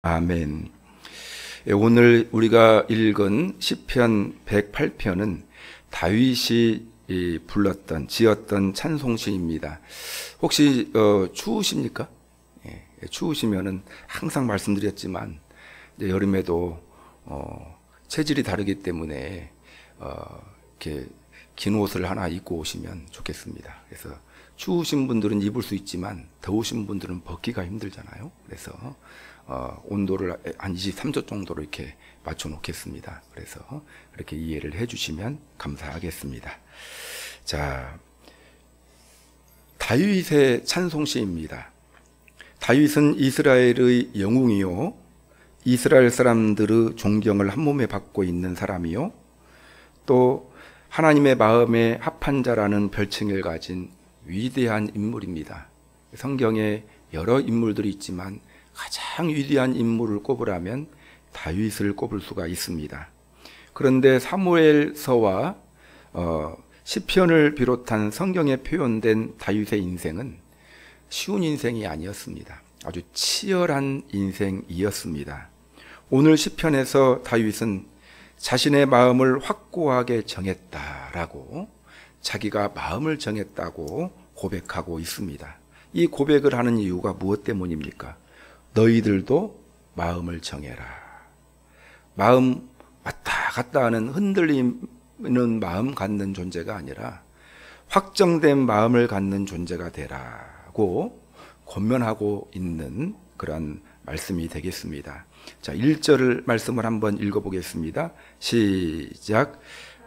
아멘. 오늘 우리가 읽은 시편 108편은 다윗이 지었던 찬송시입니다. 혹시 추우십니까? 추우시면은 항상 말씀드렸지만 이제 여름에도 체질이 다르기 때문에 이렇게 긴 옷을 하나 입고 오시면 좋겠습니다. 그래서 추우신 분들은 입을 수 있지만 더우신 분들은 벗기가 힘들잖아요. 그래서 온도를 한 23도 정도로 이렇게 맞춰 놓겠습니다. 그래서 이렇게 이해를 해 주시면 감사하겠습니다. 자, 다윗의 찬송시입니다. 다윗은 이스라엘의 영웅이요, 이스라엘 사람들의 존경을 한 몸에 받고 있는 사람이요, 또 하나님의 마음에 합한 자라는 별칭을 가진 위대한 인물입니다. 성경에 여러 인물들이 있지만 가장 위대한 인물을 꼽으라면 다윗을 꼽을 수가 있습니다. 그런데 사무엘서와 시편을 비롯한 성경에 표현된 다윗의 인생은 쉬운 인생이 아니었습니다. 아주 치열한 인생이었습니다. 오늘 시편에서 다윗은 자신의 마음을 확고하게 정했다라고, 자기가 마음을 정했다고 고백하고 있습니다. 이 고백을 하는 이유가 무엇 때문입니까? 너희들도 마음을 정해라. 마음 왔다 갔다 하는 흔들리는 마음 갖는 존재가 아니라 확정된 마음을 갖는 존재가 되라고 권면하고 있는 그런 말씀이 되겠습니다. 자, 1절 말씀을 한번 읽어보겠습니다. 시작.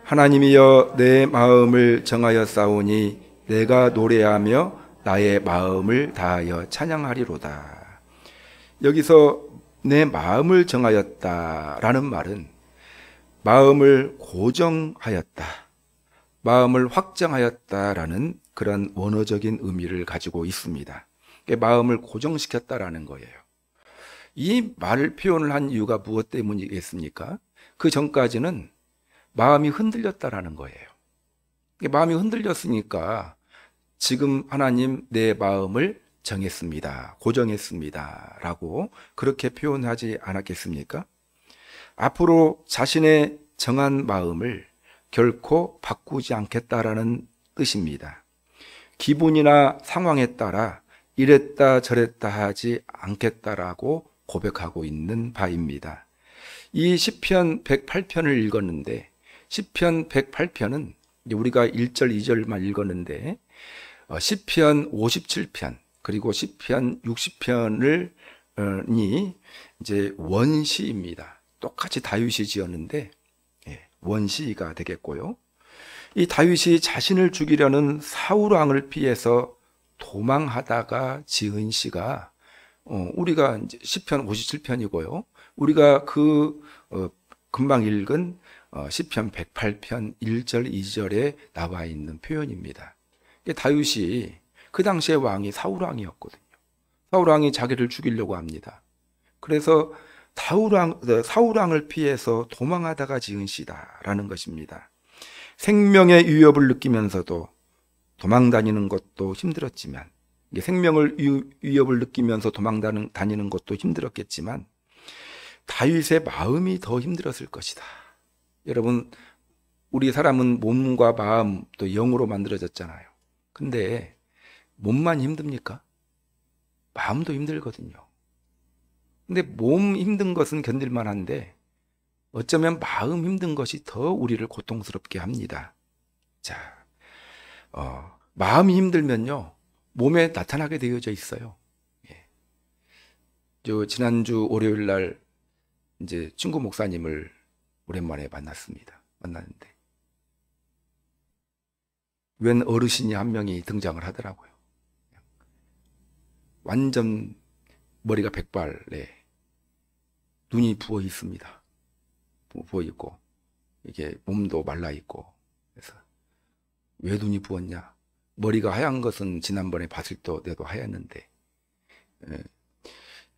하나님이여 내 마음을 정하여 싸우니 내가 노래하며 나의 마음을 다하여 찬양하리로다. 여기서 내 마음을 정하였다라는 말은 마음을 고정하였다, 마음을 확정하였다라는 그런 원어적인 의미를 가지고 있습니다. 마음을 고정시켰다라는 거예요. 이 말을 표현을 한 이유가 무엇 때문이겠습니까? 그 전까지는 마음이 흔들렸다라는 거예요. 마음이 흔들렸으니까 지금 하나님 내 마음을 정했습니다, 고정했습니다 라고 그렇게 표현하지 않았겠습니까? 앞으로 자신의 정한 마음을 결코 바꾸지 않겠다라는 뜻입니다. 기분이나 상황에 따라 이랬다 저랬다 하지 않겠다라고 고백하고 있는 바입니다. 이 시편 108편을 읽었는데, 시편 108편은 우리가 1절 2절만 읽었는데 시편 57편 그리고 시편 60편이 이제 원시입니다. 똑같이 다윗이 지었는데 원시가 되겠고요. 이 다윗이 자신을 죽이려는 사울 왕을 피해서 도망하다가 지은 시가 우리가 이제 시편 57편이고요. 우리가 금방 읽은 시편 108편 1절 2절에 나와 있는 표현입니다. 다윗이 그 당시의 왕이 사울 왕이었거든요. 사울 왕이 자기를 죽이려고 합니다. 그래서 사울 왕을 피해서 도망하다가 지은 시다라는 것입니다. 생명의 위협을 느끼면서도 도망다니는 것도 힘들었지만, 생명을 위협을 느끼면서 도망다니는 것도 힘들었겠지만 다윗의 마음이 더 힘들었을 것이다. 여러분, 우리 사람은 몸과 마음 또 영으로 만들어졌잖아요. 근데 몸만 힘듭니까? 마음도 힘들거든요. 근데 몸 힘든 것은 견딜만 한데 어쩌면 마음 힘든 것이 더 우리를 고통스럽게 합니다. 자, 마음이 힘들면요, 몸에 나타나게 되어져 있어요. 지난주 월요일 날 이제 친구 목사님을 오랜만에 만났는데 웬 어르신이 한 명이 등장을 하더라고요. 완전 머리가 백발에 눈이 부어 있습니다. 부어 있고 이게 몸도 말라 있고. 그래서 왜 눈이 부었냐? 머리가 하얀 것은 지난번에 봤을 때도 하였는데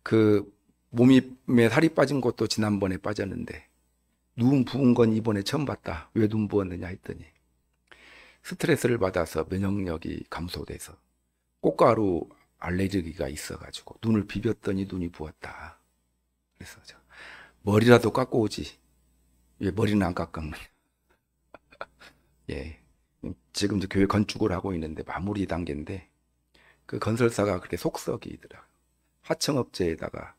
그 몸에 살이 빠진 것도 지난번에 빠졌는데 눈 부은 건 이번에 처음 봤다. 왜 눈 부었느냐 했더니 스트레스를 받아서 면역력이 감소돼서 꽃가루 알레르기가 있어가지고 눈을 비볐더니 눈이 부었다. 그래서 머리라도 깎고 오지. 왜 머리는 안 깎았느냐. 예. 지금 이제 교회 건축을 하고 있는데 마무리 단계인데 그 건설사가 그렇게 속썩이더라고요. 하청업체에다가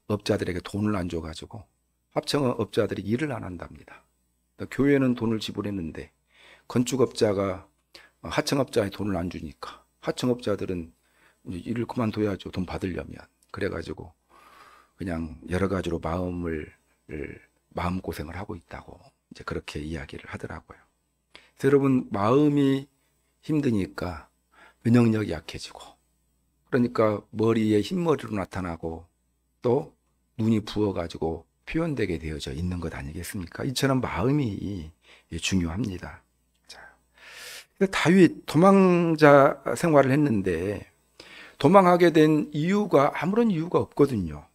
업자들에게 돈을 안 줘가지고 하청업자들이 일을 안 한답니다. 그러니까 교회는 돈을 지불했는데 건축업자가 하청업자에 돈을 안 주니까 하청업자들은 이제 일을 그만둬야죠. 돈 받으려면. 그래가지고 그냥 여러 가지로 마음고생을 하고 있다고 이제 그렇게 이야기를 하더라고요. 그래서 여러분, 마음이 힘드니까 면역력이 약해지고, 그러니까 머리에 흰머리로 나타나고 또 눈이 부어가지고 표현되게 되어져 있는 것 아니겠습니까? 이처럼 마음이 중요합니다. 자, 다윗 도망자 생활을 했는데 도망하게 된 이유가 아무런 이유가 없거든요.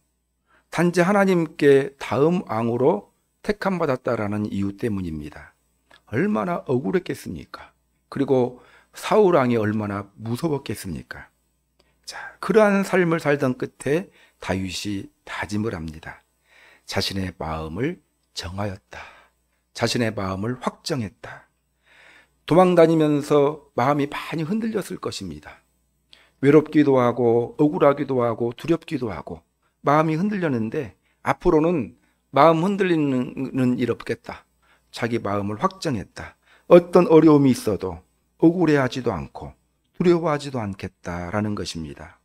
단지 하나님께 다음 왕으로 택함받았다라는 이유 때문입니다. 얼마나 억울했겠습니까? 그리고 사울 왕이 얼마나 무서웠겠습니까? 자, 그러한 삶을 살던 끝에 다윗이 다짐을 합니다. 자신의 마음을 정하였다. 자신의 마음을 확정했다. 도망다니면서 마음이 많이 흔들렸을 것입니다. 외롭기도 하고 억울하기도 하고 두렵기도 하고 마음이 흔들렸는데 앞으로는 마음 흔들리는 일 없겠다. 자기 마음을 확정했다. 어떤 어려움이 있어도 억울해하지도 않고 두려워하지도 않겠다라는 것입니다.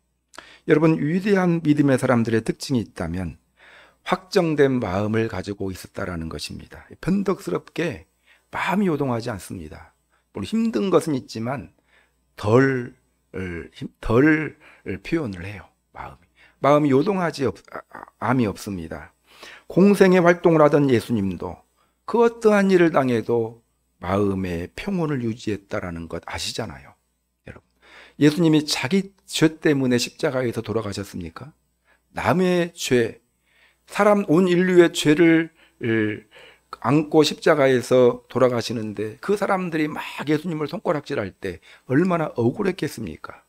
여러분, 위대한 믿음의 사람들의 특징이 있다면 확정된 마음을 가지고 있었다라는 것입니다. 변덕스럽게 마음이 요동하지 않습니다. 물론 힘든 것은 있지만 덜 표현을 해요. 마음이 요동하지 암이 없습니다. 공생의 활동을 하던 예수님도 그 어떠한 일을 당해도 마음의 평온을 유지했다라는 것 아시잖아요. 여러분, 예수님이 자기 죄 때문에 십자가에서 돌아가셨습니까? 남의 죄, 온 인류의 죄를 안고 십자가에서 돌아가시는데 그 사람들이 막 예수님을 손가락질할 때 얼마나 억울했겠습니까?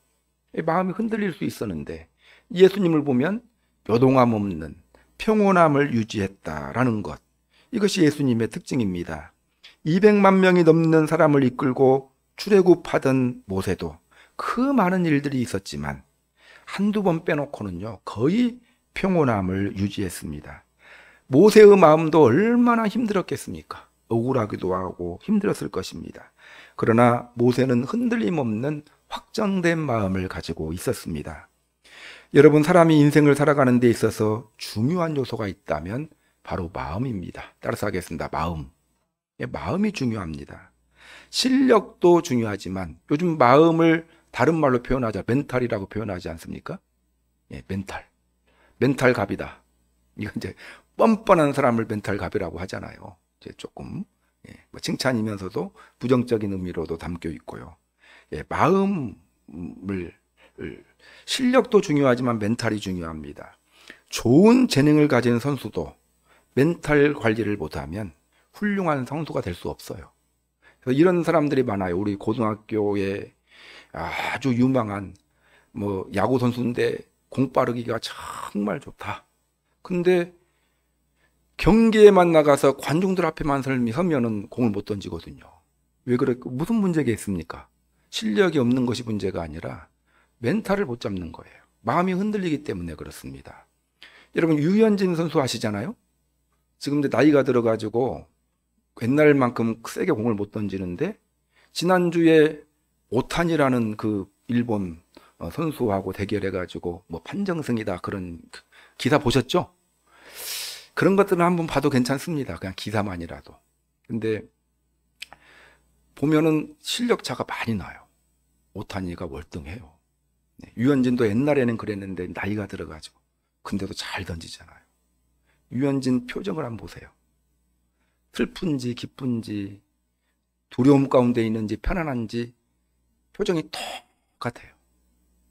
마음이 흔들릴 수 있었는데 예수님을 보면 요동함 없는 평온함을 유지했다라는 것, 이것이 예수님의 특징입니다. 200만 명이 넘는 사람을 이끌고 출애굽하던 모세도 그 많은 일들이 있었지만 한두 번 빼놓고는요 거의 평온함을 유지했습니다. 모세의 마음도 얼마나 힘들었겠습니까? 억울하기도 하고 힘들었을 것입니다. 그러나 모세는 흔들림 없는 확정된 마음을 가지고 있었습니다. 여러분, 사람이 인생을 살아가는 데 있어서 중요한 요소가 있다면 바로 마음입니다. 따라서 하겠습니다. 마음이 중요합니다. 실력도 중요하지만 요즘 마음을 다른 말로 표현하자 멘탈이라고 표현하지 않습니까? 멘탈 갑이다. 이건 이제 뻔뻔한 사람을 멘탈 갑이라고 하잖아요. 이제 조금 칭찬이면서도 부정적인 의미로도 담겨 있고요. 마음을 실력도 중요하지만 멘탈이 중요합니다. 좋은 재능을 가진 선수도 멘탈 관리를 못하면 훌륭한 선수가 될 수 없어요. 그래서 이런 사람들이 많아요. 우리 고등학교에 아주 유망한 야구 선수인데 공 빠르기가 정말 좋다. 근데 경기에만 나가서 관중들 앞에만 서면은 공을 못 던지거든요. 왜 그럴까? 무슨 문제가 있습니까? 실력이 없는 것이 문제가 아니라 멘탈을 못 잡는 거예요. 마음이 흔들리기 때문에 그렇습니다. 여러분, 유현진 선수 아시잖아요? 지금 이제 나이가 들어가지고 옛날만큼 세게 공을 못 던지는데 지난주에 오타니라는 그 일본 선수하고 대결해가지고 판정승이다 그런 기사 보셨죠? 그런 것들은 한번 봐도 괜찮습니다. 그냥 기사만이라도. 근데 보면은 실력 차가 많이 나요. 오타니가 월등해요. 유현진도 옛날에는 그랬는데 나이가 들어가지고 근데도 잘 던지잖아요. 유현진 표정을 한번 보세요. 슬픈지 기쁜지 두려움 가운데 있는지 편안한지 표정이 똑같아요.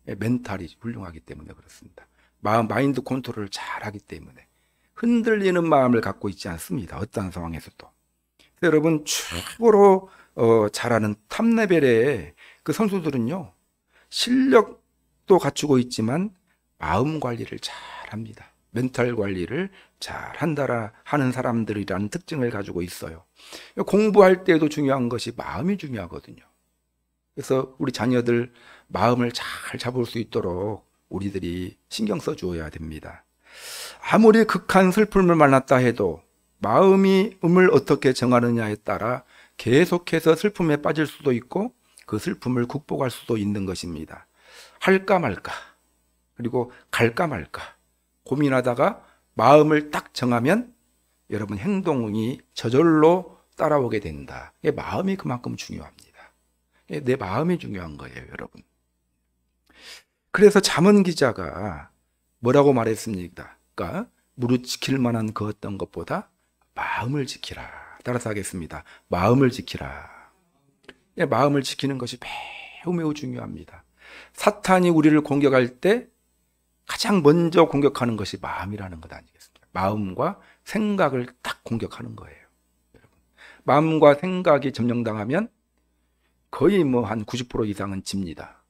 멘탈이 훌륭하기 때문에 그렇습니다. 마인드 컨트롤을 잘하기 때문에 흔들리는 마음을 갖고 있지 않습니다. 어떠한 상황에서도. 여러분, 최고로 잘하는 탑 레벨의 그 선수들은요 실력도 갖추고 있지만 마음 관리를 잘합니다. 멘탈 관리를 잘 한다라 하는 사람들이라는 특징을 가지고 있어요. 공부할 때도 중요한 것이 마음이 중요하거든요. 그래서 우리 자녀들 마음을 잘 잡을 수 있도록 우리들이 신경 써 주어야 됩니다. 아무리 극한 슬픔을 만났다 해도 마음이 음을 어떻게 정하느냐에 따라 계속해서 슬픔에 빠질 수도 있고 그 슬픔을 극복할 수도 있는 것입니다. 할까 말까, 그리고 갈까 말까 고민하다가 마음을 딱 정하면 여러분 행동이 저절로 따라오게 된다. 마음이 그만큼 중요합니다. 내 마음이 중요한 거예요, 여러분. 그래서 잠언 기자가 뭐라고 말했습니까? 그러니까 무릇 지킬 만한 그 어떤 것보다 마음을 지키라. 따라서 하겠습니다. 마음을 지키라. 마음을 지키는 것이 매우 중요합니다. 사탄이 우리를 공격할 때 가장 먼저 공격하는 것이 마음이라는 것 아니겠습니까? 마음과 생각을 딱 공격하는 거예요. 여러분. 마음과 생각이 점령당하면 거의 한 90% 이상은 집니다.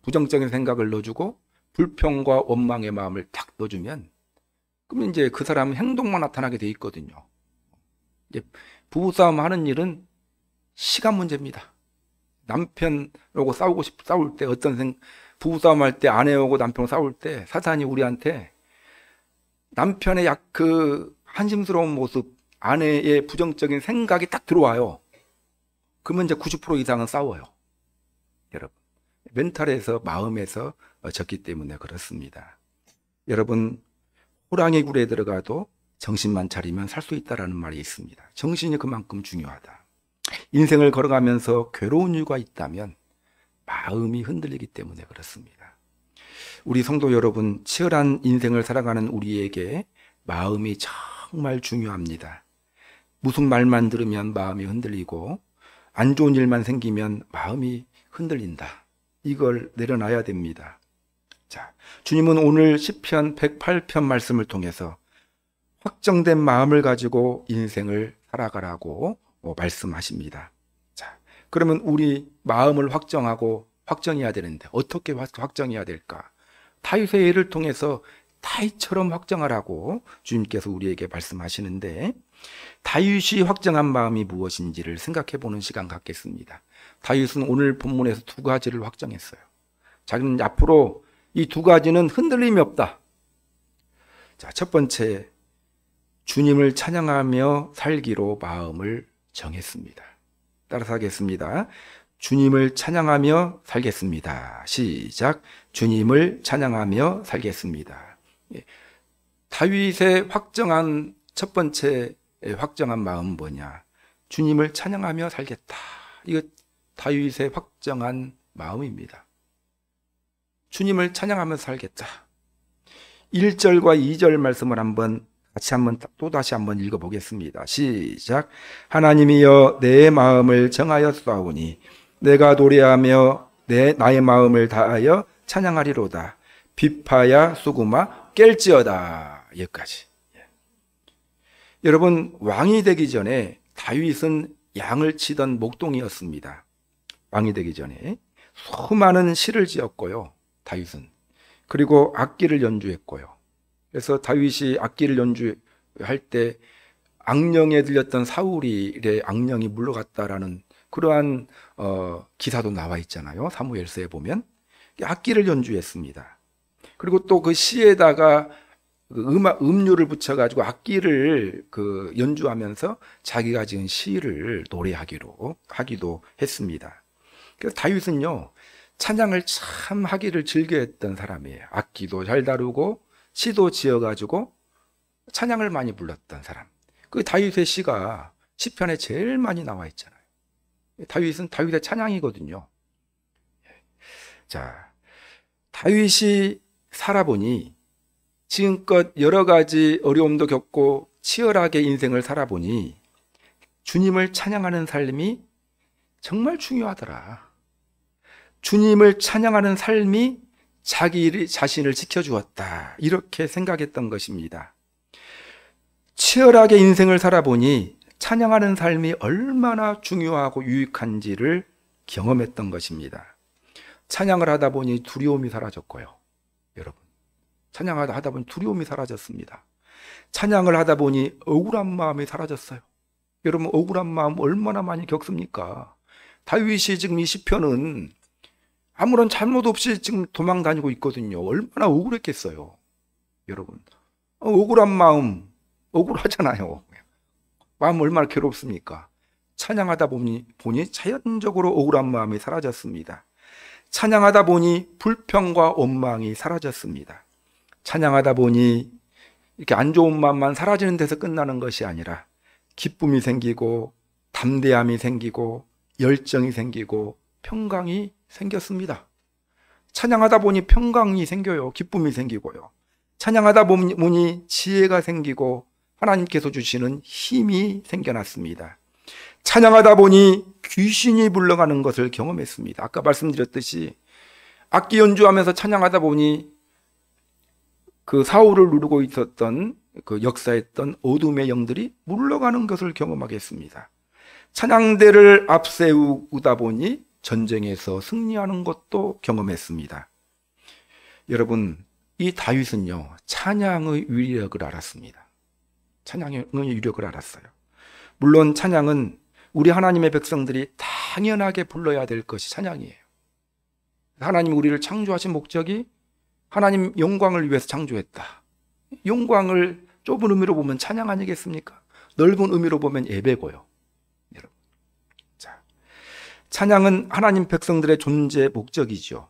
부정적인 생각을 넣어주고 불평과 원망의 마음을 딱 넣어주면 그럼 이제 그 사람은 행동만 나타나게 돼 있거든요. 이제 부부싸움 하는 일은 시간 문제입니다. 남편하고 싸울 때 부부싸움 할 때 아내하고 남편하고 싸울 때 사탄이 우리한테 남편의 한심스러운 모습, 아내의 부정적인 생각이 딱 들어와요. 그러면 이제 90% 이상은 싸워요. 여러분, 멘탈에서 마음에서 졌기 때문에 그렇습니다. 여러분, 호랑이 굴에 들어가도 정신만 차리면 살 수 있다라는 말이 있습니다. 정신이 그만큼 중요하다. 인생을 걸어가면서 괴로운 이유가 있다면 마음이 흔들리기 때문에 그렇습니다. 우리 성도 여러분, 치열한 인생을 살아가는 우리에게 마음이 정말 중요합니다. 무슨 말만 들으면 마음이 흔들리고 안 좋은 일만 생기면 마음이 흔들린다. 이걸 내려놔야 됩니다. 자, 주님은 오늘 시편 108편 말씀을 통해서 확정된 마음을 가지고 인생을 살아가라고 말씀하십니다. 자, 그러면 우리 마음을 확정해야 되는데 어떻게 확정해야 될까? 다윗의 예를 통해서 다윗처럼 확정하라고 주님께서 우리에게 말씀하시는데 다윗이 확정한 마음이 무엇인지를 생각해 보는 시간 갖겠습니다. 다윗은 오늘 본문에서 두 가지를 확정했어요. 자기는 앞으로 이 두 가지는 흔들림이 없다. 자, 첫 번째, 주님을 찬양하며 살기로 마음을 정했습니다. 따라서 하겠습니다. 주님을 찬양하며 살겠습니다. 시작. 주님을 찬양하며 살겠습니다. 다윗의 첫 번째 확정한 마음은 뭐냐? 주님을 찬양하며 살겠다. 이거 다윗의 확정한 마음입니다. 주님을 찬양하며 살겠다. 1절과 2절 말씀을 또다시 한번 읽어보겠습니다. 시작. 하나님이여 내 마음을 정하였사오니 내가 노래하며 나의 마음을 다하여 찬양하리로다. 비파야 수구마 깰지어다. 여기까지. 여러분, 왕이 되기 전에 다윗은 양을 치던 목동이었습니다. 왕이 되기 전에 수많은 시를 지었고요. 다윗은. 그리고 악기를 연주했고요. 그래서 다윗이 악기를 연주할 때 악령에 들렸던 사울의 악령이 물러갔다라는 그러한 기사도 나와 있잖아요. 사무엘서에 보면 악기를 연주했습니다. 그리고 또 그 시에다가 음료를 붙여가지고 악기를 연주하면서 자기가 지은 시를 하기도 했습니다. 그래서 다윗은요, 찬양을 참 하기를 즐겨했던 사람이에요. 악기도 잘 다루고 시도 지어가지고 찬양을 많이 불렀던 사람. 그 다윗의 시가 시편에 제일 많이 나와 있잖아요. 다윗은 다윗의 찬양이거든요. 자, 다윗이 살아보니 지금껏 여러 가지 어려움도 겪고 치열하게 인생을 살아보니 주님을 찬양하는 삶이 정말 중요하더라. 주님을 찬양하는 삶이 자기 자신을 지켜주었다. 이렇게 생각했던 것입니다. 치열하게 인생을 살아보니 찬양하는 삶이 얼마나 중요하고 유익한지를 경험했던 것입니다. 찬양을 하다 보니 두려움이 사라졌고요. 여러분, 찬양하다 하다 보니 두려움이 사라졌습니다. 찬양을 하다 보니 억울한 마음이 사라졌어요. 여러분, 억울한 마음 얼마나 많이 겪습니까? 다윗이 지금 이 시편은 아무런 잘못 없이 지금 도망 다니고 있거든요. 얼마나 억울했겠어요. 여러분, 억울한 마음, 억울하잖아요. 마음 얼마나 괴롭습니까? 찬양하다 보니 자연적으로 억울한 마음이 사라졌습니다. 찬양하다 보니 불평과 원망이 사라졌습니다. 찬양하다 보니 이렇게 안 좋은 마음만 사라지는 데서 끝나는 것이 아니라 기쁨이 생기고 담대함이 생기고 열정이 생기고 평강이 생겼습니다. 찬양하다 보니 평강이 생겨요. 기쁨이 생기고요. 찬양하다 보니 지혜가 생기고 하나님께서 주시는 힘이 생겨났습니다. 찬양하다 보니 귀신이 물러가는 것을 경험했습니다. 아까 말씀드렸듯이 악기 연주하면서 찬양하다 보니 그 사울을 누르고 있었던 그 역사했던 어둠의 영들이 물러가는 것을 경험하게 했습니다. 찬양대를 앞세우다 보니 전쟁에서 승리하는 것도 경험했습니다. 여러분, 이 다윗은요, 찬양의 위력을 알았습니다. 찬양의 위력을 알았어요. 물론 찬양은 우리 하나님의 백성들이 당연하게 불러야 될 것이 찬양이에요. 하나님이 우리를 창조하신 목적이 하나님 영광을 위해서 창조했다. 영광을 좁은 의미로 보면 찬양 아니겠습니까? 넓은 의미로 보면 예배고요. 여러분, 자, 찬양은 하나님 백성들의 존재 목적이죠.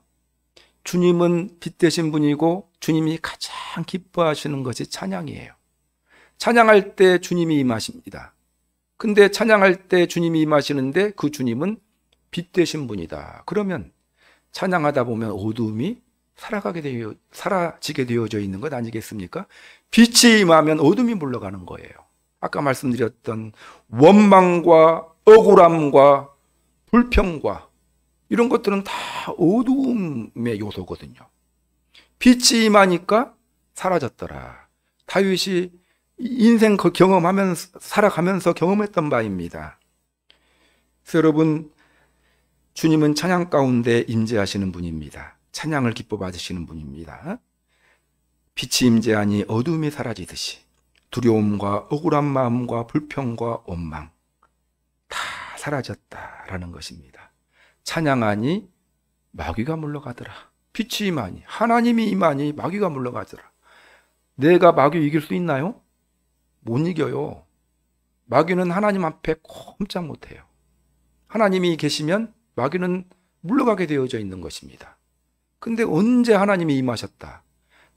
주님은 빛 되신 분이고 주님이 가장 기뻐하시는 것이 찬양이에요. 찬양할 때 주님이 임하십니다. 근데 찬양할 때 주님이 임하시는데 그 주님은 빛 되신 분이다. 그러면 찬양하다 보면 어두움이 사라지게 되어져 있는 것 아니겠습니까? 빛이 임하면 어둠이 물러가는 거예요. 아까 말씀드렸던 원망과 억울함과 불평과 이런 것들은 다 어두움의 요소거든요. 빛이 임하니까 사라졌더라. 다윗이 인생 경험하면서 살아가면서 경험했던 바입니다. 그래서 여러분, 주님은 찬양 가운데 임재하시는 분입니다. 찬양을 기뻐 받으시는 분입니다. 빛이 임재하니 어둠이 사라지듯이 두려움과 억울한 마음과 불평과 원망 다 사라졌다라는 것입니다. 찬양하니 마귀가 물러가더라. 빛이 임하니, 하나님이 임하니 마귀가 물러가더라. 내가 마귀 이길 수 있나요? 못 이겨요. 마귀는 하나님 앞에 꼼짝 못해요. 하나님이 계시면 마귀는 물러가게 되어져 있는 것입니다. 근데 언제 하나님이 임하셨다?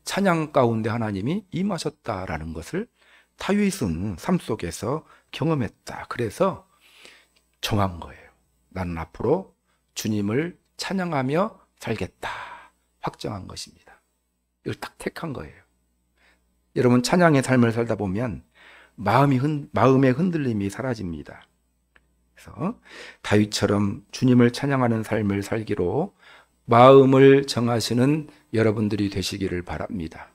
찬양 가운데 하나님이 임하셨다라는 것을 다윗은 삶 속에서 경험했다. 그래서 정한 거예요. 나는 앞으로 주님을 찬양하며 살겠다. 확정한 것입니다. 이걸 딱 택한 거예요. 여러분, 찬양의 삶을 살다 보면 마음의 흔들림이 사라집니다. 그래서 다윗처럼 주님을 찬양하는 삶을 살기로 마음을 정하시는 여러분들이 되시기를 바랍니다.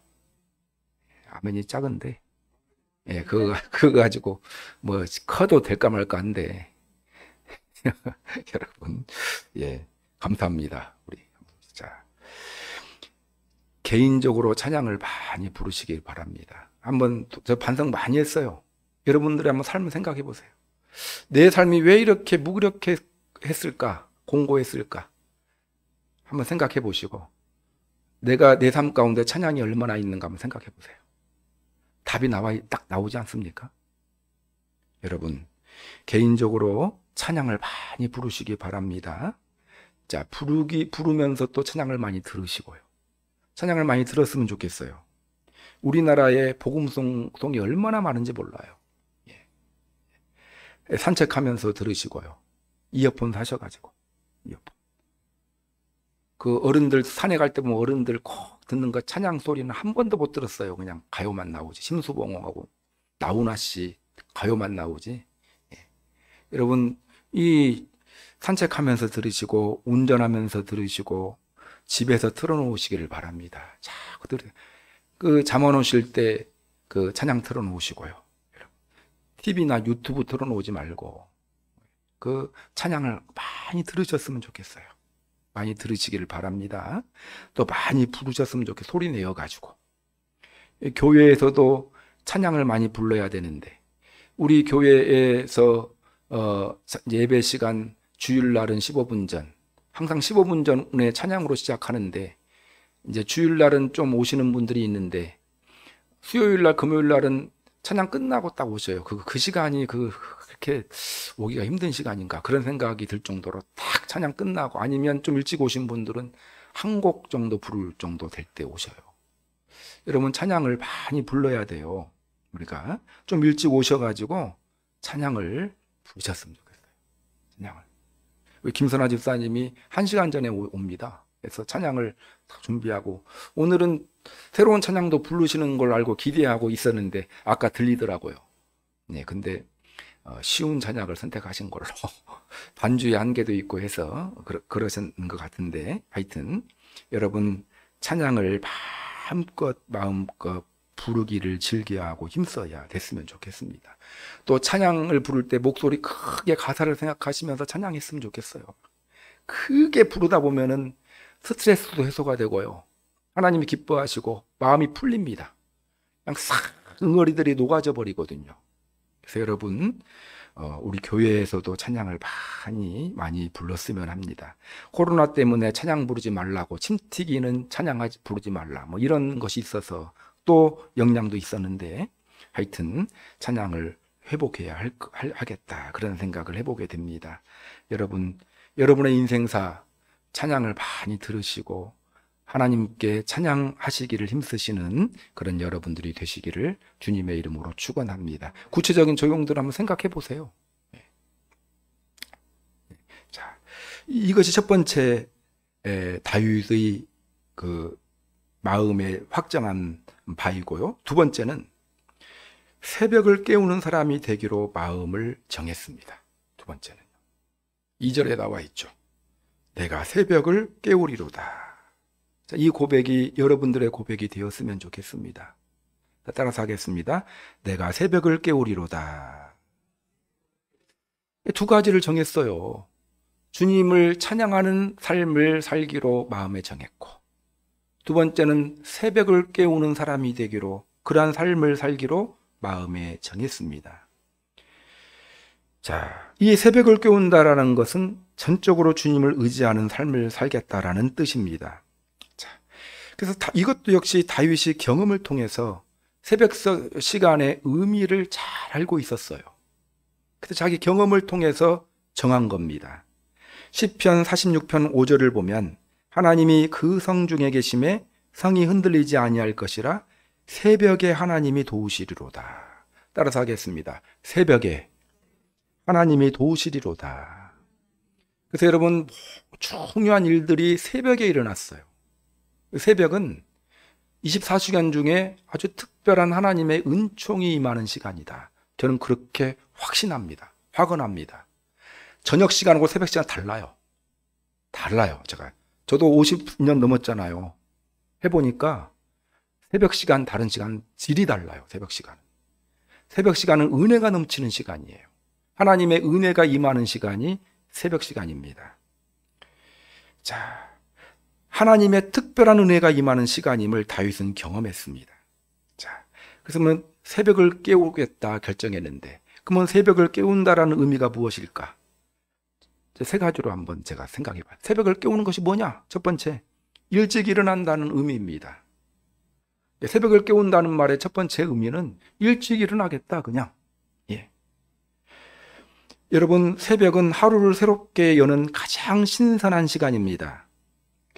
아멘이 작은데, 예, 그거 가지고 뭐 커도 될까 말까 한데, 여러분, 예, 감사합니다. 우리 자, 개인적으로 찬양을 많이 부르시길 바랍니다. 한번 저 반성 많이 했어요. 여러분들이 한번 삶을 생각해 보세요. 내 삶이 왜 이렇게 무기력해 했을까? 공고했을까? 한번 생각해 보시고 내가 내 삶 가운데 찬양이 얼마나 있는가 한번 생각해 보세요. 답이 딱 나오지 않습니까? 여러분, 개인적으로 찬양을 많이 부르시기 바랍니다. 자, 부르면서 또 찬양을 많이 들으시고요. 찬양을 많이 들었으면 좋겠어요. 우리나라에 복음송이 얼마나 많은지 몰라요. 예. 산책하면서 들으시고요. 이어폰 사셔가지고, 이어폰. 그 어른들 산에 갈 때 보면 어른들 콕 듣는 거 찬양 소리는 한 번도 못 들었어요. 그냥 가요만 나오지. 심수봉하고 나훈아 씨 가요만 나오지. 예. 여러분, 이 산책하면서 들으시고 운전하면서 들으시고 집에서 틀어놓으시기를 바랍니다. 자꾸 그 잠안 오실 때 그 찬양 틀어놓으시고요. TV나 유튜브 틀어놓지 말고 그 찬양을 많이 들으셨으면 좋겠어요. 많이 들으시기를 바랍니다. 또 많이 부르셨으면 좋겠어요. 소리 내어가지고. 교회에서도 찬양을 많이 불러야 되는데, 우리 교회에서 예배 시간 주일날은 15분 전, 항상 15분 전에 찬양으로 시작하는데, 이제 주일날은 좀 오시는 분들이 있는데, 수요일날, 금요일날은 찬양 끝나고 딱 오셔요. 그 시간이 그렇게 오기가 힘든 시간인가, 그런 생각이 들 정도로 딱 찬양 끝나고, 아니면 좀 일찍 오신 분들은 한 곡 정도 부를 정도 될 때 오셔요. 여러분, 찬양을 많이 불러야 돼요. 우리가 좀 일찍 오셔가지고 찬양을 부르셨으면 좋겠어요. 찬양을. 우리 김선아 집사님이 1시간 전에 옵니다. 그래서 찬양을 준비하고, 오늘은 새로운 찬양도 부르시는 걸 알고 기대하고 있었는데 아까 들리더라고요. 네, 근데 쉬운 찬양을 선택하신 걸로 반주의 한계도 있고 해서 그러신 것 같은데, 하여튼 여러분, 찬양을 마음껏 부르기를 즐겨하고 힘써야 됐으면 좋겠습니다. 또 찬양을 부를 때 목소리 크게 가사를 생각하시면서 찬양했으면 좋겠어요. 크게 부르다 보면은 스트레스도 해소가 되고요, 하나님이 기뻐하시고 마음이 풀립니다. 그냥 싹 응어리들이 녹아져 버리거든요. 그래서 여러분, 우리 교회에서도 찬양을 많이 불렀으면 합니다. 코로나 때문에 찬양 부르지 말라고, 침 튀기는 찬양하지 부르지 말라, 뭐 이런 것이 있어서 또 영향도 있었는데, 하여튼 찬양을 회복해야 하겠다, 그런 생각을 해보게 됩니다. 여러분, 여러분의 인생사 찬양을 많이 들으시고 하나님께 찬양하시기를 힘쓰시는 그런 여러분들이 되시기를 주님의 이름으로 축원합니다. 구체적인 적용들 한번 생각해 보세요. 자, 이것이 첫 번째 다윗의 그 마음에 확정한 바이고요. 두 번째는 새벽을 깨우는 사람이 되기로 마음을 정했습니다. 두 번째는 2절에 나와 있죠. 내가 새벽을 깨우리로다. 자, 이 고백이 여러분들의 고백이 되었으면 좋겠습니다. 따라서 하겠습니다. 내가 새벽을 깨우리로다. 두 가지를 정했어요. 주님을 찬양하는 삶을 살기로 마음에 정했고, 두 번째는 새벽을 깨우는 사람이 되기로, 그러한 삶을 살기로 마음에 정했습니다. 자, 이 새벽을 깨운다라는 것은 전적으로 주님을 의지하는 삶을 살겠다라는 뜻입니다. 자, 그래서 이것도 역시 다윗이 경험을 통해서 새벽 시간의 의미를 잘 알고 있었어요. 그래서 자기 경험을 통해서 정한 겁니다. 시편 46편 5절을 보면, 하나님이 그 성 중에 계심에 성이 흔들리지 아니할 것이라 새벽에 하나님이 도우시리로다. 따라서 하겠습니다. 새벽에 하나님이 도우시리로다. 그래서 여러분, 중요한 일들이 새벽에 일어났어요. 새벽은 24시간 중에 아주 특별한 하나님의 은총이 임하는 시간이다. 저는 그렇게 확신합니다. 확언합니다. 저녁 시간하고 새벽 시간 달라요. 저도 50년 넘었잖아요. 해보니까 새벽 시간, 다른 시간 질이 달라요. 새벽 시간은 은혜가 넘치는 시간이에요. 하나님의 은혜가 임하는 시간이 새벽 시간입니다. 자, 하나님의 특별한 은혜가 임하는 시간임을 다윗은 경험했습니다. 자, 그래서 새벽을 깨우겠다 결정했는데, 그러면 새벽을 깨운다라는 의미가 무엇일까? 세 가지로 한번 제가 생각해봐요. 새벽을 깨우는 것이 뭐냐? 첫 번째, 일찍 일어난다는 의미입니다. 새벽을 깨운다는 말의 첫 번째 의미는 일찍 일어나겠다, 그냥. 예. 여러분, 새벽은 하루를 새롭게 여는 가장 신선한 시간입니다.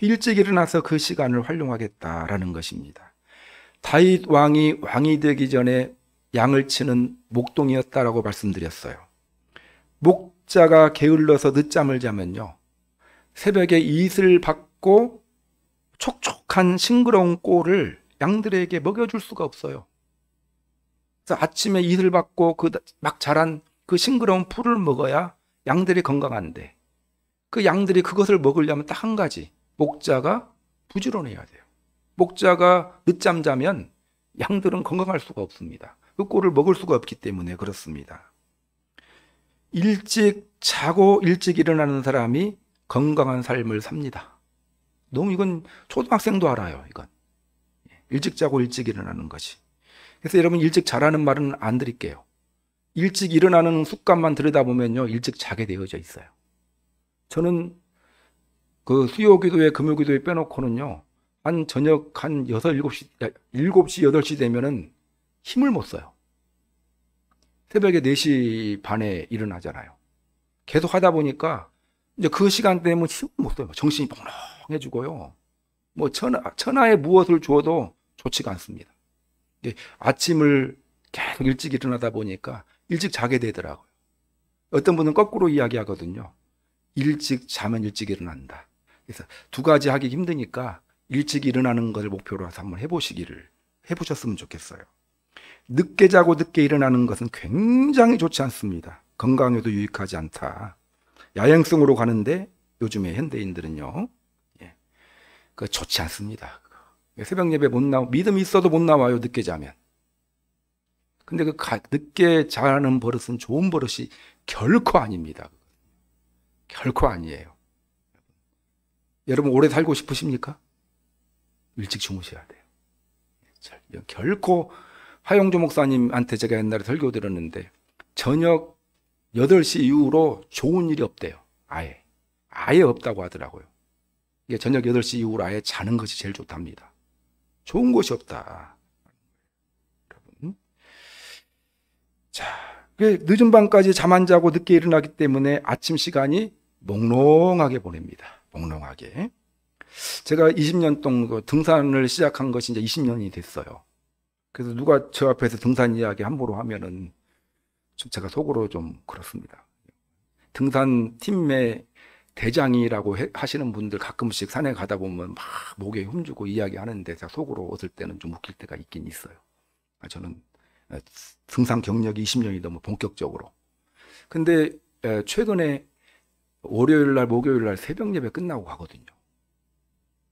일찍 일어나서 그 시간을 활용하겠다라는 것입니다. 다윗 왕이 되기 전에 양을 치는 목동이었다라고 말씀드렸어요. 목자가 게을러서 늦잠을 자면요, 새벽에 이슬 받고 촉촉한 싱그러운 꼴을 양들에게 먹여줄 수가 없어요. 그래서 아침에 이슬 받고 막 자란 그 싱그러운 풀을 먹어야 양들이 건강한데, 그 양들이 그것을 먹으려면 딱 한 가지, 목자가 부지런해야 돼요. 목자가 늦잠 자면 양들은 건강할 수가 없습니다. 그 꼴을 먹을 수가 없기 때문에 그렇습니다. 일찍 자고 일찍 일어나는 사람이 건강한 삶을 삽니다. 너무 이건 초등학생도 알아요. 이건 일찍 자고 일찍 일어나는 것이. 그래서 여러분 일찍 자라는 말은 안 드릴게요. 일찍 일어나는 습관만 들여다보면요, 일찍 자게 되어져 있어요. 저는 그 수요기도회, 금요기도회 빼놓고는요, 한 저녁 한 6, 7시, 7시, 8시 되면은 힘을 못 써요. 새벽에 4시 반에 일어나잖아요. 계속 하다 보니까 이제 그 시간 되면 힘을 못 써요. 정신이 멍해지고요. 뭐 천하에 무엇을 주어도 좋지가 않습니다. 아침을 계속 일찍 일어나다 보니까 일찍 자게 되더라고요. 어떤 분은 거꾸로 이야기하거든요. 일찍 자면 일찍 일어난다. 그래서 두 가지 하기 힘드니까 일찍 일어나는 것을 목표로 해서 한번 해보셨으면 좋겠어요. 늦게 자고 늦게 일어나는 것은 굉장히 좋지 않습니다. 건강에도 유익하지 않다. 야행성으로 가는데 요즘에 현대인들은요, 그 좋지 않습니다. 새벽 예배 못 나오, 믿음이 있어도 못 나와요, 늦게 자면. 근데 늦게 자는 버릇은 좋은 버릇이 결코 아닙니다. 결코 아니에요. 여러분 오래 살고 싶으십니까? 일찍 주무셔야 돼요. 결코 화용조 목사님한테 제가 옛날에 설교 들었는데 저녁 8시 이후로 좋은 일이 없대요. 아예 없다고 하더라고요. 이게 저녁 8시 이후로 아예 자는 것이 제일 좋답니다. 좋은 것이 없다. 여러분. 자, 늦은 밤까지 잠 안 자고 늦게 일어나기 때문에 아침 시간이 몽롱하게 보냅니다. 몽롱하게. 제가 20년 동안 등산을 시작한 것이 이제 20년이 됐어요. 그래서 누가 저 앞에서 등산 이야기 함부로 하면은 좀 제가 속으로 좀 그렇습니다. 등산 팀의 대장이라고 하시는 분들 가끔씩 산에 가다 보면 막 목에 힘주고 이야기하는데 제가 속으로 웃을 때는 좀 웃길 때가 있긴 있어요. 저는 등산 경력이 20년이 넘어 본격적으로. 근데 최근에 월요일 날, 목요일 날 새벽 예배 끝나고 가거든요.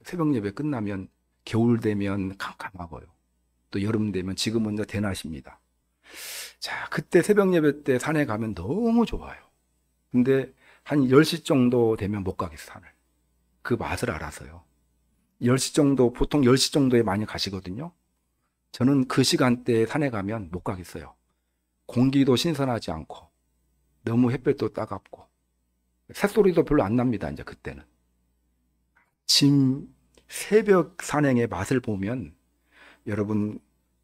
새벽 예배 끝나면 겨울 되면 깜깜하고요. 또 여름 되면 지금은 이제 대낮입니다. 자, 그때 새벽 예배 때 산에 가면 너무 좋아요. 근데 한 10시 정도 되면 못 가겠어요, 산을. 그 맛을 알아서요. 10시 정도, 보통 10시 정도에 많이 가시거든요. 저는 그 시간대에 산에 가면 못 가겠어요. 공기도 신선하지 않고, 너무 햇볕도 따갑고, 새소리도 별로 안 납니다, 이제 그때는. 아침 새벽 산행의 맛을 보면 여러분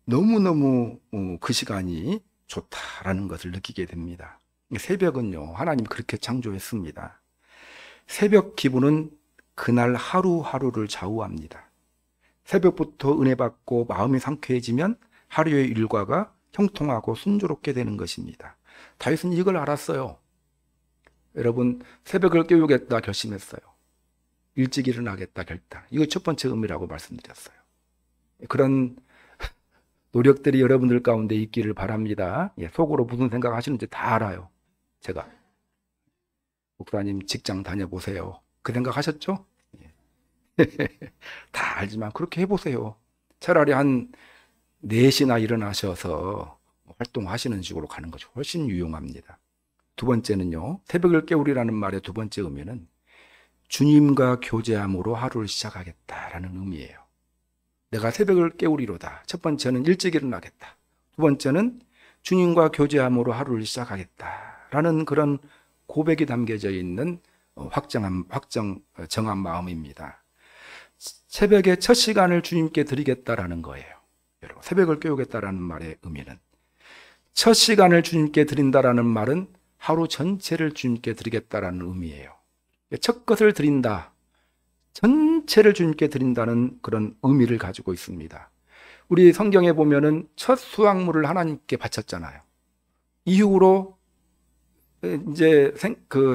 너무너무 그 시간이 좋다라는 것을 느끼게 됩니다. 새벽은요, 하나님이 그렇게 창조했습니다. 새벽 기분은 그날 하루하루를 좌우합니다. 새벽부터 은혜 받고 마음이 상쾌해지면 하루의 일과가 형통하고 순조롭게 되는 것입니다. 다윗은 이걸 알았어요. 여러분, 새벽을 깨우겠다 결심했어요. 일찍 일어나겠다 결단. 이거 첫 번째 의미라고 말씀드렸어요. 그런 노력들이 여러분들 가운데 있기를 바랍니다. 속으로 무슨 생각 하시는지 다 알아요. 제가. 목사님 직장 다녀보세요. 그 생각 하셨죠? 다 알지만 그렇게 해보세요. 차라리 한 4시나 일어나셔서 활동하시는 식으로 가는 것이 훨씬 유용합니다. 두 번째는요, 새벽을 깨우리라는 말의 두 번째 의미는 주님과 교제함으로 하루를 시작하겠다라는 의미예요. 내가 새벽을 깨우리로다. 첫 번째는 일찍 일어나겠다. 두 번째는 주님과 교제함으로 하루를 시작하겠다라는 그런 고백이 담겨져 있는 정한 마음입니다. 새벽의 첫 시간을 주님께 드리겠다라는 거예요. 여러분, 새벽을 깨우겠다라는 말의 의미는 첫 시간을 주님께 드린다라는 말은 하루 전체를 주님께 드리겠다라는 의미예요. 첫 것을 드린다, 전체를 주님께 드린다는 그런 의미를 가지고 있습니다. 우리 성경에 보면은 첫 수확물을 하나님께 바쳤잖아요. 이후로 이제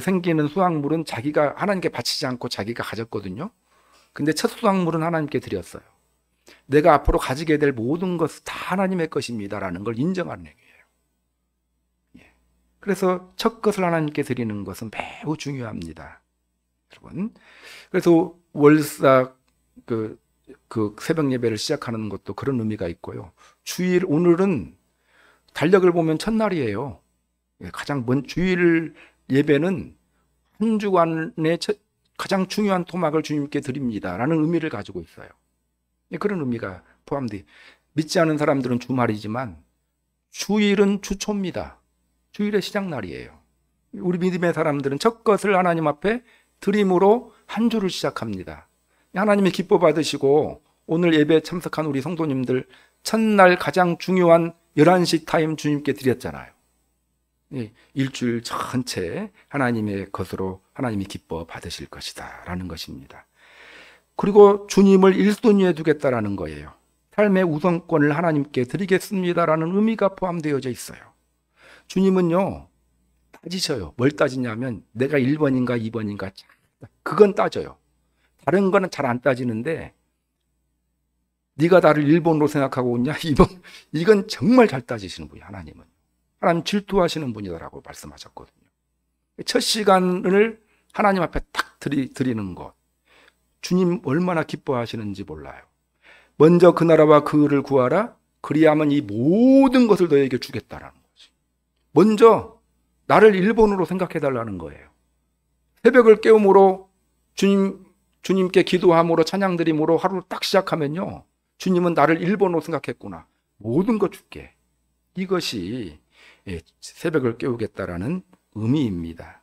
생기는 수확물은 자기가 하나님께 바치지 않고 자기가 가졌거든요. 근데 첫 수확물은 하나님께 드렸어요. 내가 앞으로 가지게 될 모든 것은 다 하나님의 것입니다라는 걸 인정하는 얘기예요. 그래서 첫 것을 하나님께 드리는 것은 매우 중요합니다. 여러분. 그래서 월삭 그 새벽 예배를 시작하는 것도 그런 의미가 있고요. 주일, 오늘은 달력을 보면 첫날이에요. 가장 먼 주일 예배는 한 주간의 가장 중요한 토막을 주님께 드립니다라는 의미를 가지고 있어요. 그런 의미가 포함돼. 믿지 않은 사람들은 주말이지만 주일은 주초입니다. 주일의 시작날이에요. 우리 믿음의 사람들은 첫 것을 하나님 앞에 드림으로 한 주를 시작합니다. 하나님이 기뻐 받으시고 오늘 예배에 참석한 우리 성도님들 첫날 가장 중요한 11시 타임 주님께 드렸잖아요. 일주일 전체 하나님의 것으로 하나님이 기뻐 받으실 것이다 라는 것입니다. 그리고 주님을 1순위에 두겠다라는 거예요. 삶의 우선권을 하나님께 드리겠습니다라는 의미가 포함되어져 있어요. 주님은요 따지셔요. 뭘 따지냐면 내가 1번인가 2번인가 그건 따져요. 다른 거는 잘 안 따지는데 네가 나를 1번으로 생각하고 있냐 2번, 이건 정말 잘 따지시는 분이 하나님은. 하나님 질투하시는 분이다라고 말씀하셨거든요. 첫 시간을 하나님 앞에 딱 드리는 것, 주님 얼마나 기뻐하시는지 몰라요. 먼저 그 나라와 그 의를 구하라. 그리하면 이 모든 것을 너에게 주겠다라는 거지. 먼저 나를 1번으로 생각해달라는 거예요. 새벽을 깨움으로 주님께 기도함으로 찬양드림으로 하루를 딱 시작하면요, 주님은 나를 1번으로 생각했구나. 모든 것 줄게. 이것이 새벽을 깨우겠다라는 의미입니다.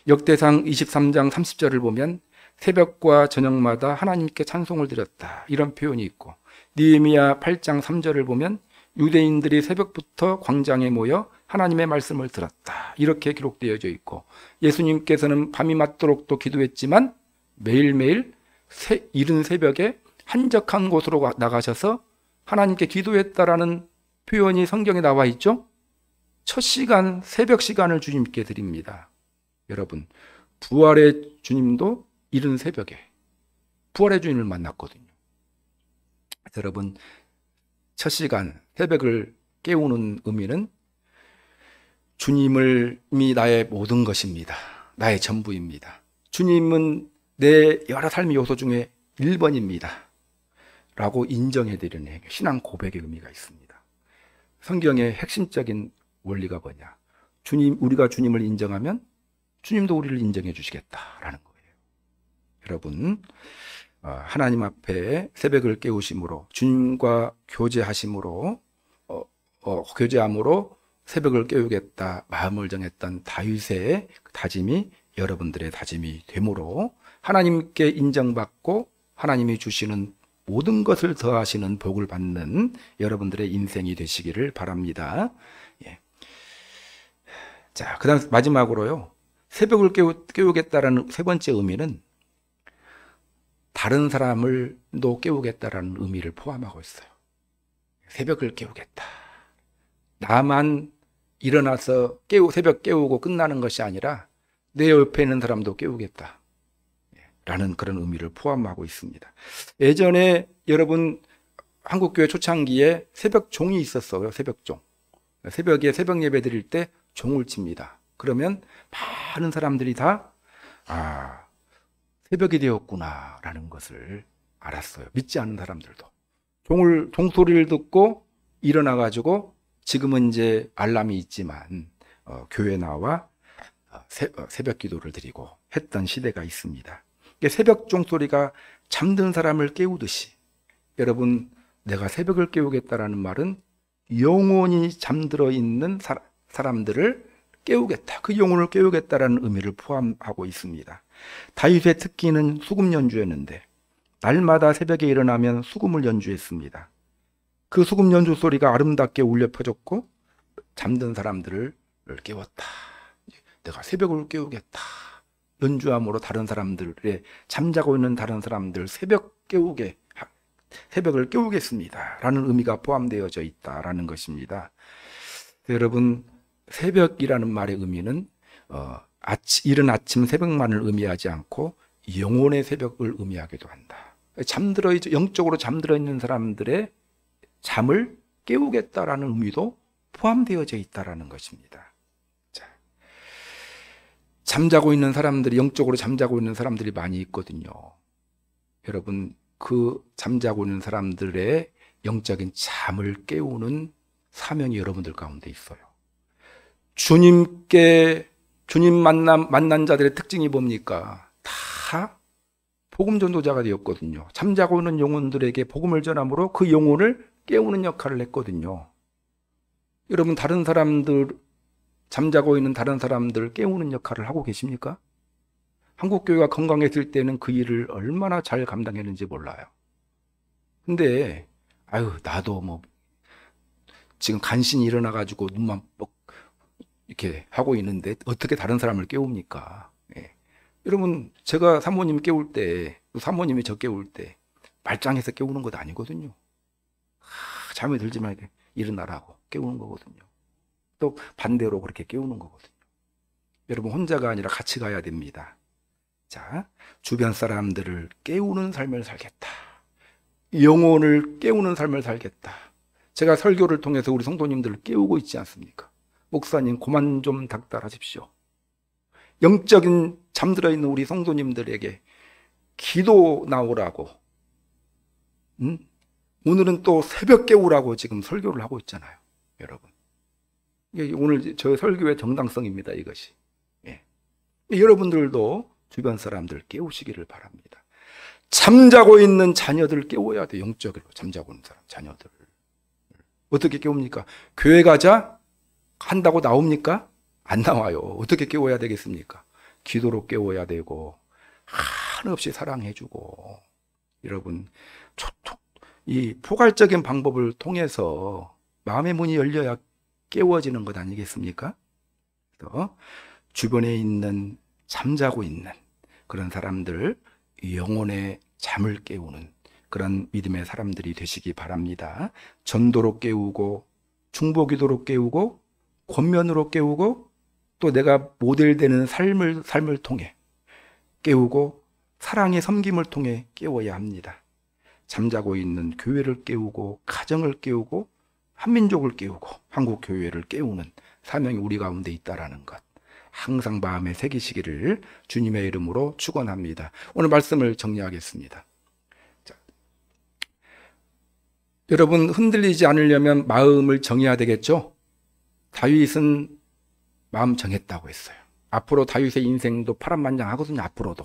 역대상 23장 30절을 보면 새벽과 저녁마다 하나님께 찬송을 드렸다, 이런 표현이 있고, 느헤미야 8장 3절을 보면 유대인들이 새벽부터 광장에 모여 하나님의 말씀을 들었다, 이렇게 기록되어져 있고, 예수님께서는 밤이 맞도록도 기도했지만 매일매일 이른 새벽에 한적한 곳으로 나가셔서 하나님께 기도했다라는 표현이 성경에 나와 있죠. 첫 시간, 새벽 시간을 주님께 드립니다. 여러분, 부활의 주님도 이른 새벽에 부활의 주님을 만났거든요. 여러분, 첫 시간, 새벽을 깨우는 의미는 주님이 나의 모든 것입니다. 나의 전부입니다. 주님은 내 여러 삶의 요소 중에 1번입니다. 라고 인정해드리는 신앙 고백의 의미가 있습니다. 성경의 핵심적인 원리가 뭐냐? 우리가 주님을 인정하면 주님도 우리를 인정해 주시겠다라는 거예요. 여러분, 하나님 앞에 새벽을 깨우심으로, 주님과 교제하심으로, 교제함으로 새벽을 깨우겠다 마음을 정했던 다윗의 다짐이 여러분들의 다짐이 되므로 하나님께 인정받고 하나님이 주시는 모든 것을 더하시는 복을 받는 여러분들의 인생이 되시기를 바랍니다. 예. 자, 그 다음 마지막으로요, 새벽을 깨우겠다라는 세 번째 의미는 다른 사람을 또 깨우겠다라는 의미를 포함하고 있어요. 새벽을 깨우겠다. 나만 일어나서 새벽 깨우고 끝나는 것이 아니라 내 옆에 있는 사람도 깨우겠다 라는 그런 의미를 포함하고 있습니다. 예전에 여러분 한국교회 초창기에 새벽 종이 있었어요. 새벽종. 새벽에 새벽 예배 드릴 때 종을 칩니다. 그러면 많은 사람들이 다 새벽이 되었구나 라는 것을 알았어요. 믿지 않는 사람들도 종소리를 듣고 일어나 가지고, 지금은 이제 알람이 있지만 교회 나와 새벽 기도를 드리고 했던 시대가 있습니다. 새벽 종소리가 잠든 사람을 깨우듯이, 여러분, 내가 새벽을 깨우겠다라는 말은 영원히 잠들어 있는 사람들을 깨우겠다, 그 영혼을 깨우겠다라는 의미를 포함하고 있습니다. 다윗의 특기는 수금 연주였는데 날마다 새벽에 일어나면 수금을 연주했습니다. 그 수금 연주 소리가 아름답게 울려 퍼졌고 잠든 사람들을 깨웠다. 내가 새벽을 깨우겠다. 연주함으로 다른 사람들의, 잠자고 있는 다른 사람들 새벽을 깨우겠습니다 라는 의미가 포함되어져 있다라는 것입니다. 여러분, 새벽이라는 말의 의미는 이른 아침 새벽만을 의미하지 않고 영혼의 새벽을 의미하기도 한다. 영적으로 잠들어 있는 사람들의 잠을 깨우겠다라는 의미도 포함되어져 있다라는 것입니다. 자, 잠자고 있는 사람들이, 영적으로 잠자고 있는 사람들이 많이 있거든요. 여러분, 그 잠자고 있는 사람들의 영적인 잠을 깨우는 사명이 여러분들 가운데 있어요. 주님 만난 자들의 특징이 뭡니까? 다 복음 전도자가 되었거든요. 잠자고 있는 영혼들에게 복음을 전함으로 그 영혼을 깨우는 역할을 했거든요. 여러분, 다른 사람들, 잠자고 있는 다른 사람들 깨우는 역할을 하고 계십니까? 한국교회가 건강했을 때는 그 일을 얼마나 잘 감당했는지 몰라요. 근데 나도 뭐 지금 간신히 일어나가지고 눈만 뻑 이렇게 하고 있는데 어떻게 다른 사람을 깨웁니까? 예. 여러분, 제가 사모님 깨울 때, 사모님이 저 깨울 때 말짱해서 깨우는 것 아니거든요. 잠이 들지 말게 일어나라고 깨우는 거거든요. 또 반대로 그렇게 깨우는 거거든요. 여러분, 혼자가 아니라 같이 가야 됩니다. 자, 주변 사람들을 깨우는 삶을 살겠다. 영혼을 깨우는 삶을 살겠다. 제가 설교를 통해서 우리 성도님들을 깨우고 있지 않습니까? 목사님, 그만 좀 닥달하십시오. 영적인 잠들어 있는 우리 성도님들에게 기도 나오라고, 오늘은 또 새벽 깨우라고 지금 설교를 하고 있잖아요, 여러분. 이게 오늘 저 설교의 정당성입니다, 이것이. 예. 여러분들도 주변 사람들 깨우시기를 바랍니다. 잠자고 있는 자녀들을 깨워야 돼. 영적으로 잠자고 있는 사람, 자녀들을. 어떻게 깨웁니까? 교회 가자 한다고 나옵니까? 안 나와요. 어떻게 깨워야 되겠습니까? 기도로 깨워야 되고, 한없이 사랑해주고. 여러분, 이 포괄적인 방법을 통해서 마음의 문이 열려야 깨워지는 것 아니겠습니까? 그래서 주변에 있는, 잠자고 있는 그런 사람들, 영혼의 잠을 깨우는 그런 믿음의 사람들이 되시기 바랍니다. 전도로 깨우고, 중보기도로 깨우고, 권면으로 깨우고, 또 내가 모델되는 삶을 통해 깨우고, 사랑의 섬김을 통해 깨워야 합니다. 잠자고 있는 교회를 깨우고, 가정을 깨우고, 한민족을 깨우고, 한국교회를 깨우는 사명이 우리 가운데 있다라는 것, 항상 마음에 새기시기를 주님의 이름으로 축원합니다. 오늘 말씀을 정리하겠습니다. 자, 여러분, 흔들리지 않으려면 마음을 정해야 되겠죠? 다윗은 마음 정했다고 했어요. 앞으로 다윗의 인생도 파란만장하거든요. 앞으로도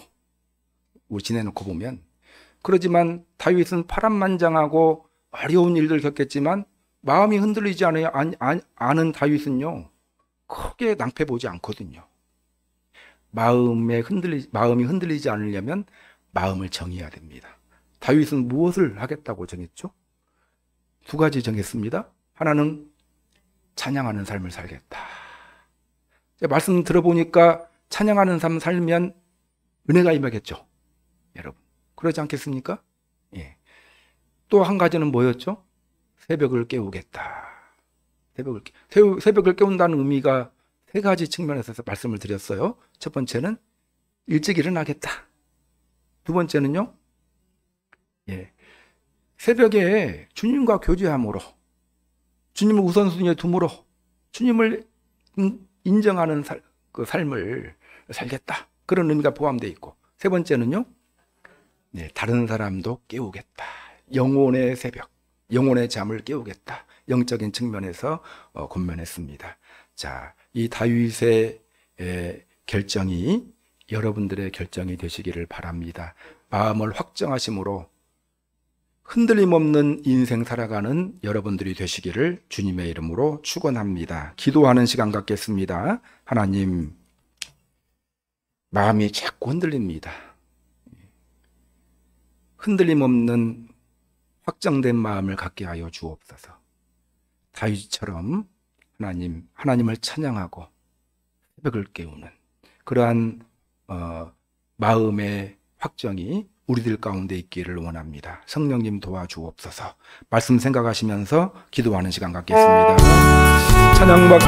우리 지내놓고 보면. 그러지만 다윗은 파란만장하고 어려운 일들 겪겠지만 마음이 흔들리지 않은 다윗은요, 크게 낭패 보지 않거든요. 마음이 흔들리지 않으려면 마음을 정해야 됩니다. 다윗은 무엇을 하겠다고 정했죠? 두 가지 정했습니다. 하나는 찬양하는 삶을 살겠다. 말씀 들어보니까 찬양하는 삶 살면 은혜가 임하겠죠, 여러분. 그러지 않겠습니까? 예. 또 한 가지는 뭐였죠? 새벽을 깨우겠다. 새벽을 깨운다는 의미가 세 가지 측면에서 말씀을 드렸어요. 첫 번째는 일찍 일어나겠다. 두 번째는요, 새벽에 주님과 교제함으로, 주님을 우선순위에 둠으로 주님을 인정하는 그 삶을 살겠다. 그런 의미가 포함되어 있고, 세 번째는요, 다른 사람도 깨우겠다. 영혼의 새벽, 영혼의 잠을 깨우겠다. 영적인 측면에서 권면했습니다. 자, 이 다윗의 결정이 여러분들의 결정이 되시기를 바랍니다. 마음을 확정하심으로 흔들림 없는 인생 살아가는 여러분들이 되시기를 주님의 이름으로 축원합니다. 기도하는 시간 갖겠습니다. 하나님, 마음이 자꾸 흔들립니다. 흔들림 없는 확정된 마음을 갖게 하여 주옵소서. 다윗처럼 하나님을 찬양하고 새벽을 깨우는 그러한 마음의 확정이 우리들 가운데 있기를 원합니다. 성령님 도와주옵소서. 말씀 생각하시면서 기도하는 시간 갖겠습니다. 찬양받